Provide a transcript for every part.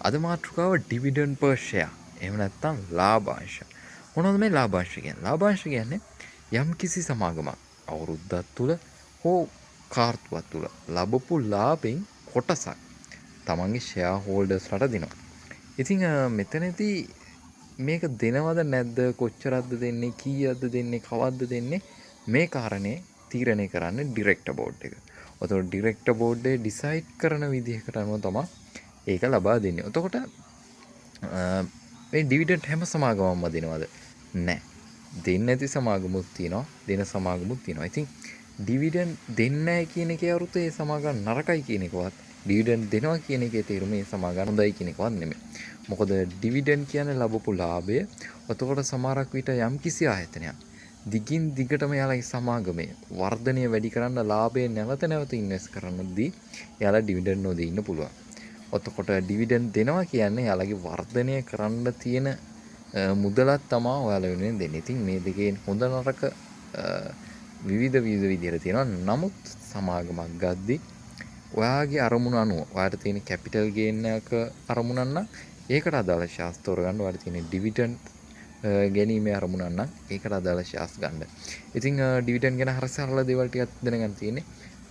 අද මාතෘකාව dividend per share. එහෙම නැත්නම් ලාභාංශ. මොනවද මේ ලාභාංශ කියන්නේ? ලාභාංශ කියන්නේ යම්කිසි සමාගමක් අවුරුද්දක් තුල හෝ කාර්තුවක් තුල ලැබපු ලාභෙන් කොටසක් තමන්ගේ ෂෙයා හෝල්ඩර්ස්ලට දෙනවා. ඉතින් මෙතනදී මේක දෙනවද නැද්ද, කොච්චරක්ද දෙන්නේ, කීයක්ද දෙන්නේ, කවද්ද දෙන්නේ, මේ කාරණේ තීරණය කරන්නේ ඩිරෙක්ටර් බෝඩ් එක. ඔතකොට ඩිරෙක්ටර් බෝඩ් එක ඩිසයිඩ් කරන විදිහකට අනුව තමයි ඒක ලබා දෙන්නේ. එතකොට මේ ඩිවිඩන්ඩ් හැම සමාගමක්ම දෙනවද? නැහැ. දෙන්නේ නැති සමාගමුත් තියෙනවා, දෙන සමාගමුත් තියෙනවා. ඉතින් ඩිවිඩන්ඩ් දෙන්නේ නැහැ කියන එකේ අරුත ඒ සමාගම් නරකයි කියන එකවත්, ඩිවිඩන්ඩ් දෙනවා කියන එකේ තේරුම මේ සමාගම් හොඳයි කියන එකවත් නෙමෙයි. මොකද ඩිවිඩන්ඩ් කියන්නේ ලැබපු ලාභය. එතකොට සමහරක් විට යම්කිසි ආයතනයක් දිගින් දිගටම යාලගේ සමාගමේ වර්ධනය වැඩි කරන්න ලාභය නැවත නැවත ඉන්වෙස්ට් කරනදී යාලා ඩිවිඩන්ඩ් නොදී ඉන්න පුළුවන්. එතකොට ඩිවිඩන්ඩ් දෙනවා කියන්නේ යාලගේ වර්ධනය කරන්න තියෙන මුදලක් තමයි ඔයාලා වෙනුවෙන් දෙන්නේ. ඉතින් මේ දෙකේ හොඳ නරක විවිධ විදිහට තියෙනවා. නමුත් සමාගමක් ගද්දී ඔයාගේ අරමුණ අනුව ඔයාට තියෙන කැපිටල් ගේන් එක අරමුණක් නම් ඒකට අදාළ ශාස්ත්‍ර තෝරගන්න. ඔයාට තියෙන ඩිවිඩන්ඩ් ගැනීමේ අරමුණක් නම් ඒකට අදාළ ශාස්ත්‍ර ගන්න. ඉතින් ඩිවිඩන්ඩ් ගැන හරි සරල දේවල් ටිකක් දැනගන්න තියෙන්නේ.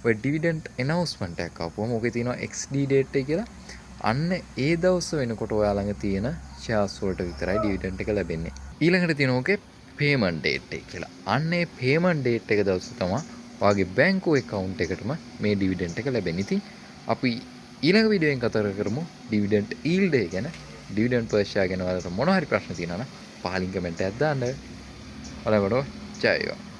ඔය ඩිවිඩන්ඩ් ඇනවුස්මන්ට් එකක් ආපුවම ඔකේ තියෙනවා XD date එක කියලා. අන්න ඒ දවස් වෙනකොට ඔයා ළඟ තියෙන ෂෙයාර්ස් වලට විතරයි ඩිවිඩන්ඩ් එක ලැබෙන්නේ. ඊළඟට තියෙන ඕකේ පේමන්ට් ඩේට් එක කියලා. අන්න ඒ පේමන්ට් ඩේට් එක දවස තමයි ඔයාගේ බැංකුව account එකටම මේ ඩිවිඩන්ඩ් එක ලැබෙන්නේ. ඉතින් අපි ඊළඟ වීඩියෝ එකෙන් කතා කරමු ඩිවිඩන්ඩ් yield එක ගැන. ඩිවිඩන්ඩ් per share ගැන ඔයාලට මොනවා හරි ප්‍රශ්න තියෙනවා නම් පහලින් කමෙන්ට් එකක් දාන්න. ඔයාලට ජය වේවා.